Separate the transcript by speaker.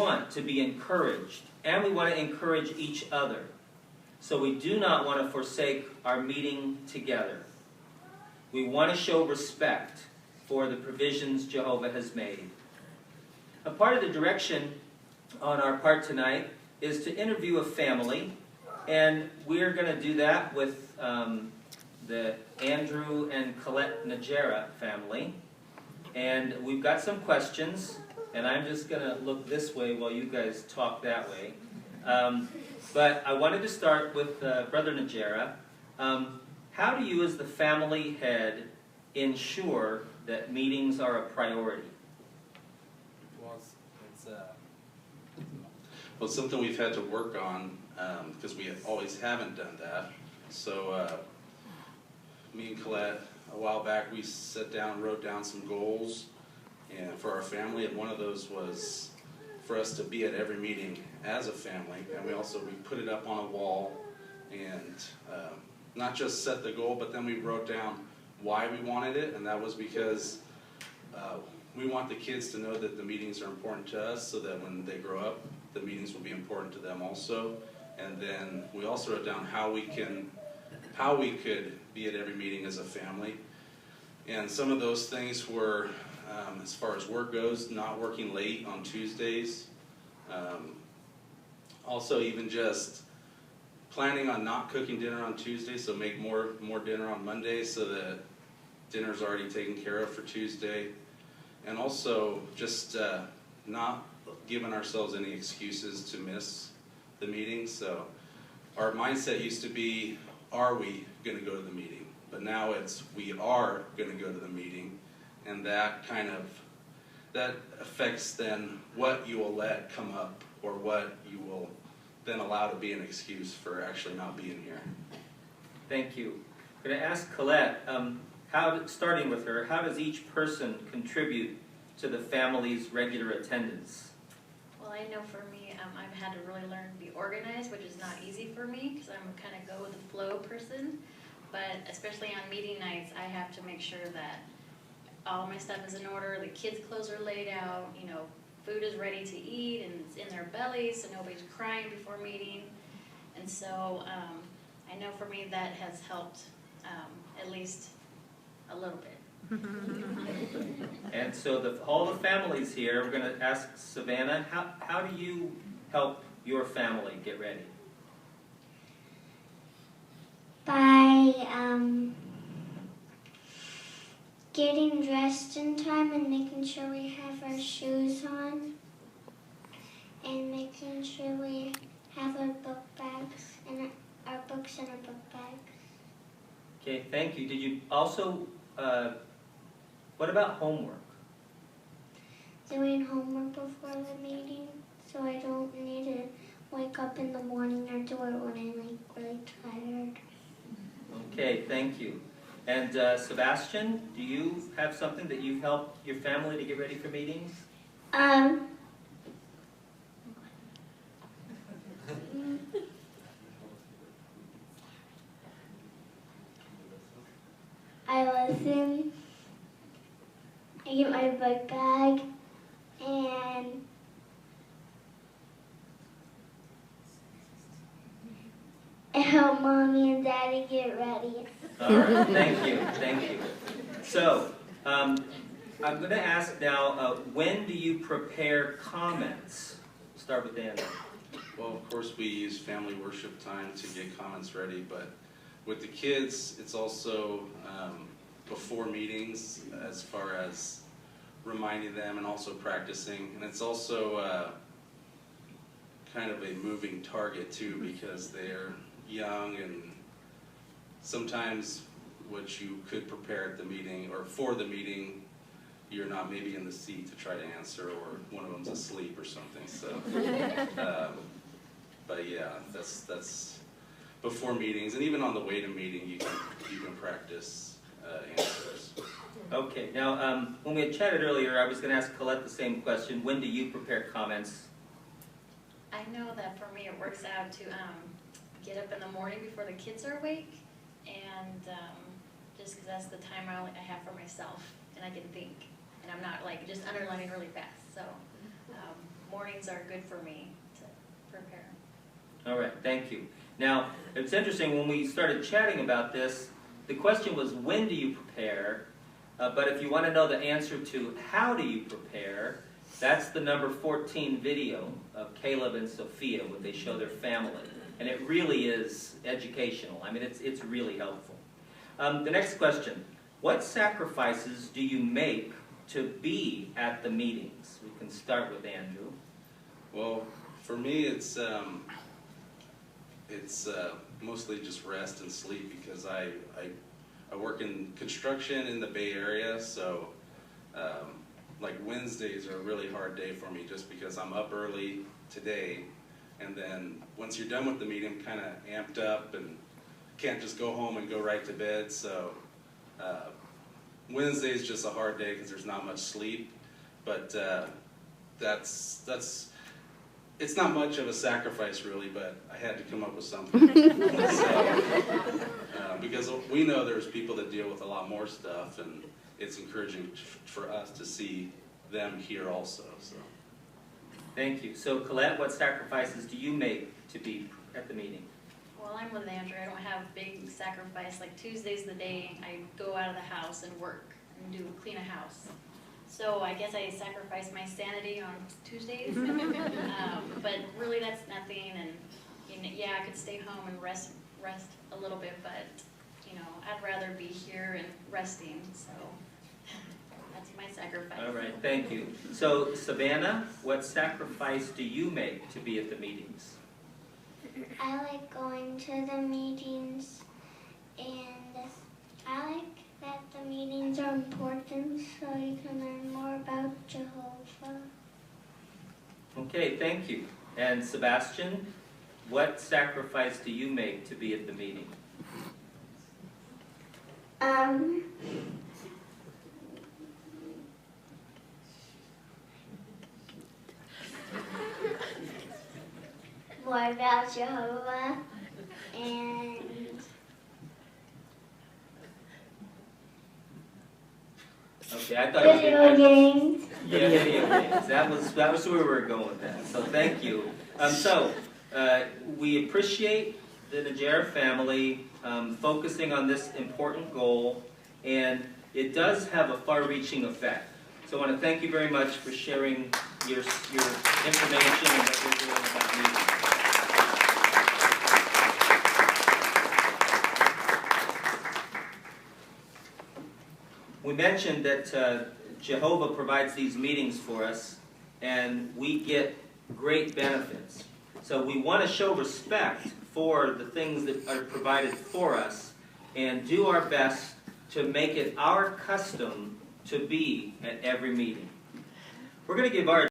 Speaker 1: want to be encouraged, and we want to encourage each other. So we do not want to forsake our meeting together. We want to show respect for the provisions Jehovah has made. A part of the direction on our part tonight is to interview a family, and we're going to do that with the Andrew and Colette Najera family. And we've got some questions, and I'm just going to look this way while you guys talk that way. But I wanted to start with Brother Najera. How do you, as the family head, ensure that meetings are a priority?
Speaker 2: Well, it's something we've had to work on because we always haven't done that. So me and Colette, a while back, we sat down and wrote down some goals and for our family, and one of those was for us to be at every meeting as a family. And we put it up on a wall and not just set the goal, but then we wrote down why we wanted it, and that was because we want the kids to know that the meetings are important to us, so that when they grow up, the meetings will be important to them also. And then we also wrote down how we could be at every meeting as a family. And some of those things were, as far as work goes, not working late on Tuesdays. Also, even just planning on not cooking dinner on Tuesday, so make more dinner on Monday so that dinner's already taken care of for Tuesday. And also just not giving ourselves any excuses to miss the meeting. So our mindset used to be, are we going to go to the meeting? But now it's, we are going to go to the meeting. And that that affects then what you will let come up, or what you will then allow to be an excuse for actually not being here.
Speaker 1: Thank you. I'm going to ask Colette, starting with her, how does each person contribute to the family's regular attendance?
Speaker 3: Well, I know for me, I've had to really learn to be organized, which is not easy for me because I'm a kind of go with the flow person. But especially on meeting nights, I have to make sure that all my stuff is in order, the kids' clothes are laid out, food is ready to eat and it's in their bellies so nobody's crying before meeting. And so I know for me that has helped at least a little bit.
Speaker 1: And so all the families here, we're going to ask Savannah, how do you help your family get ready?
Speaker 4: By getting dressed in time and making sure we have our shoes on, and making sure we have our book bags and our books in our book bags.
Speaker 1: Okay, thank you. Did you also, what about homework?
Speaker 4: Doing homework before the meeting, so I don't need to wake up in the morning or do it when I'm really tired.
Speaker 1: Okay, thank you. And Sebastian, do you have something that you've helped your family to get ready for meetings?
Speaker 4: I listen, I get my book bag, and I help Mommy and Daddy get ready.
Speaker 1: All right, thank you. So, I'm going to ask now, when do you prepare comments? Start with Dan.
Speaker 2: Well, of course, we use family worship time to get comments ready, but with the kids, it's also before meetings, as far as reminding them and also practicing. And it's also kind of a moving target, too, because they're young, and sometimes what you could prepare at the meeting or for the meeting, you're not maybe in the seat to try to answer, or one of them's asleep or something. So, but yeah, that's before meetings, and even on the way to meeting, you can practice answers.
Speaker 1: Okay. Now, when we had chatted earlier, I was going to ask Colette the same question. When do you prepare comments?
Speaker 3: I know that for me it works out to get up in the morning before the kids are awake, and just because that's the time I have for myself, and I can think, and I'm not like just underlining really fast. So mornings are good for me to prepare.
Speaker 1: All right, thank you. Now, it's interesting, when we started chatting about this, the question was, when do you prepare? But if you want to know the answer to how do you prepare, that's the number 14 video of Caleb and Sophia when they show their family. And it really is educational. I mean, it's really helpful. The next question, what sacrifices do you make to be at the meetings? We can start with Andrew.
Speaker 2: Well, for me, it's mostly just rest and sleep, because I work in construction in the Bay Area, so like Wednesdays are a really hard day for me just because I'm up early today, and then once you're done with the meeting, I'm kind of amped up and can't just go home and go right to bed. So Wednesday is just a hard day because there's not much sleep, but it's not much of a sacrifice really, but I had to come up with something. Because we know there's people that deal with a lot more stuff, and it's encouraging for us to see them here also. So.
Speaker 1: Thank you. So Colette, what sacrifices do you make to be at the meeting?
Speaker 3: Well, I'm with Andrew. I don't have big sacrifice. Like Tuesday's the day I go out of the house and work and clean a house. So I guess I sacrifice my sanity on Tuesdays. But really that's nothing. And yeah, I could stay home and rest a little bit, but I'd rather be here and resting. So that's my sacrifice.
Speaker 1: All right, thank you. So Savannah, what sacrifice do you make to be at the meetings?
Speaker 4: I like going to the meetings, and I like that the meetings are important so you can learn more about Jehovah.
Speaker 1: Okay, thank you. And Sebastian, what sacrifice do you make to be at the meeting?
Speaker 4: More about Jehovah, and
Speaker 1: Okay, I thought it
Speaker 4: video games.
Speaker 1: Yeah, video games. That was where we were going with that. So thank you. We appreciate the Najera family focusing on this important goal, and it does have a far-reaching effect. So I want to thank you very much for sharing your information and what you're doing about meetings. We mentioned that Jehovah provides these meetings for us, and we get great benefits. So we want to show respect for the things that are provided for us and do our best to make it our custom to be at every meeting. We're going to give our